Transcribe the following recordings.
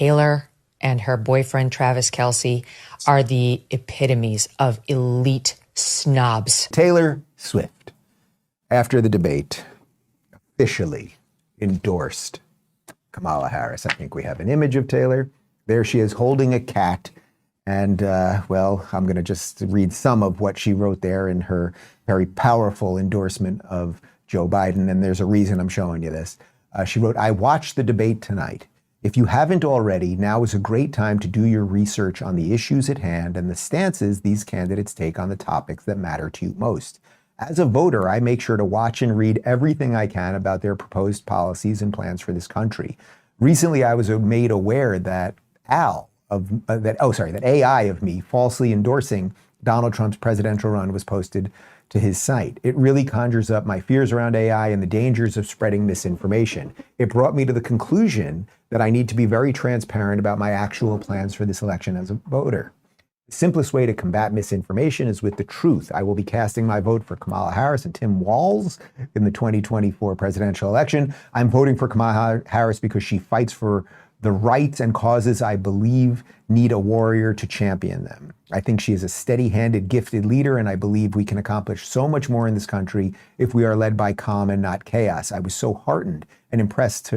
Taylor and her boyfriend, Travis Kelce, are the epitomes of elite snobs. Taylor Swift, after the debate, officially endorsed Kamala Harris. I think we have an image of Taylor. There she is holding a cat. And, well, I'm going to just read some of what she wrote there in her very powerful endorsement of Joe Biden. And there's a reason I'm showing you this. She wrote, "I watched the debate tonight. If you haven't already, now is a great time to do your research on the issues at hand and the stances these candidates take on the topics that matter to you most. As a voter, I make sure to watch and read everything I can about their proposed policies and plans for this country. Recently, I was made aware that that AI of me falsely endorsing Donald Trump's presidential run was posted to his site. It really conjures up my fears around AI and the dangers of spreading misinformation. It brought me to the conclusion that I need to be very transparent about my actual plans for this election as a voter. The simplest way to combat misinformation is with the truth. I will be casting my vote for Kamala Harris and Tim Walz in the 2024 presidential election. I'm voting for Kamala Harris because she fights for the rights and causes I believe need a warrior to champion them. I think she is a steady-handed, gifted leader, and I believe we can accomplish so much more in this country if we are led by calm and not chaos. I was so heartened and impressed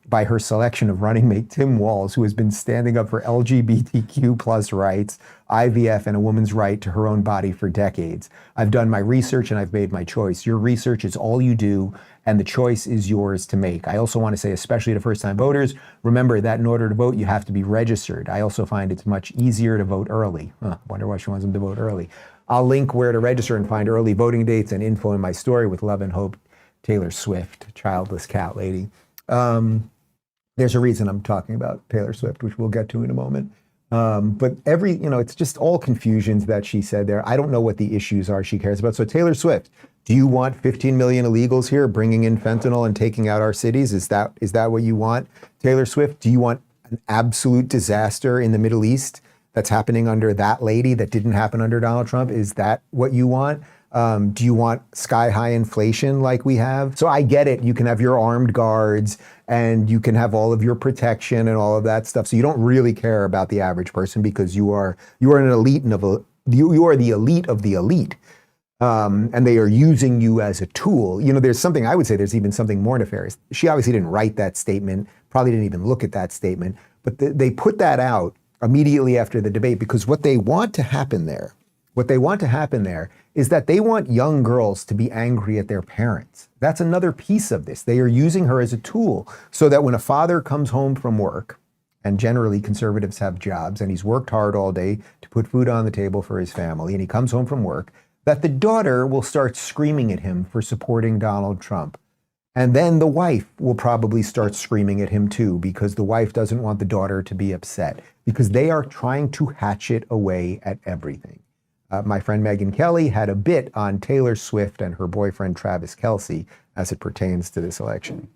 by her selection of running mate Tim Walz, who has been standing up for LGBTQ plus rights, IVF, and a woman's right to her own body for decades. I've done my research and I've made my choice. Your research is all you do, and the choice is yours to make. I also want to say, especially to first-time voters, remember that in order to vote, you have to be registered. I also find it's much easier to vote early. Wonder why she wants them to vote early. I'll link where to register and find early voting dates and info in my story. With love and hope, Taylor Swift, childless cat lady. There's a reason I'm talking about Taylor Swift, which we'll get to in a moment. But it's just all confusions that she said there. I don't know what the issues are she cares about. So Taylor Swift, do you want 15 million illegals here bringing in fentanyl and taking out our cities? Is that what you want, Taylor Swift? Do you want an absolute disaster in the Middle East that's happening under that lady that didn't happen under Donald Trump? Is that what you want? Do you want sky-high inflation like we have? So I get it. You can have your armed guards and you can have all of your protection and all of that stuff. So you don't really care about the average person because you are an elite you are the elite of the elite. And they are using you as a tool. There's something, I would say there's even something more nefarious. She obviously didn't write that statement, probably didn't even look at that statement, but they put that out immediately after the debate because what they want to happen there is that they want young girls to be angry at their parents. That's another piece of this. They are using her as a tool so that when a father comes home from work, and generally conservatives have jobs, and he's worked hard all day to put food on the table for his family, and he comes home from work, that the daughter will start screaming at him for supporting Donald Trump. And then the wife will probably start screaming at him too, because the wife doesn't want the daughter to be upset, because they are trying to hatchet away at everything. My friend Megyn Kellyâ had a bit on Taylor Swift and her boyfriend Travis Kelce as it pertains to this election.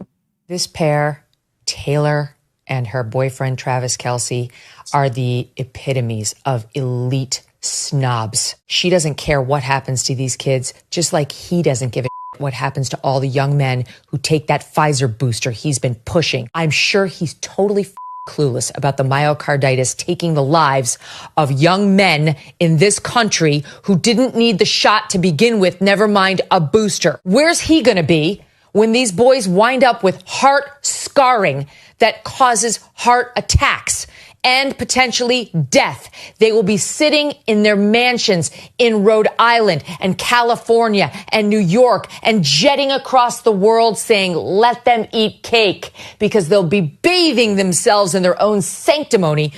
This pair, Taylor and her boyfriend Travis Kelce, are the epitomes of elite snobs. She doesn't care what happens to these kids, just like he doesn't give a what happens to all the young men who take that Pfizer booster he's been pushing. I'm sure he's totally clueless about the myocarditis taking the lives of young men in this country who didn't need the shot to begin with, never mind a booster. Where's he going to be when these boys wind up with heart scarring that causes heart attacks and potentially death? They will be sitting in their mansions in Rhode Island and California and New York and jetting across the world saying, let them eat cake, because they'll be bathing themselves in their own sanctimony,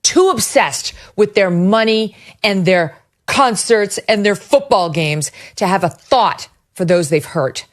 too obsessed with their money and their concerts and their football games to have a thought for those they've hurt.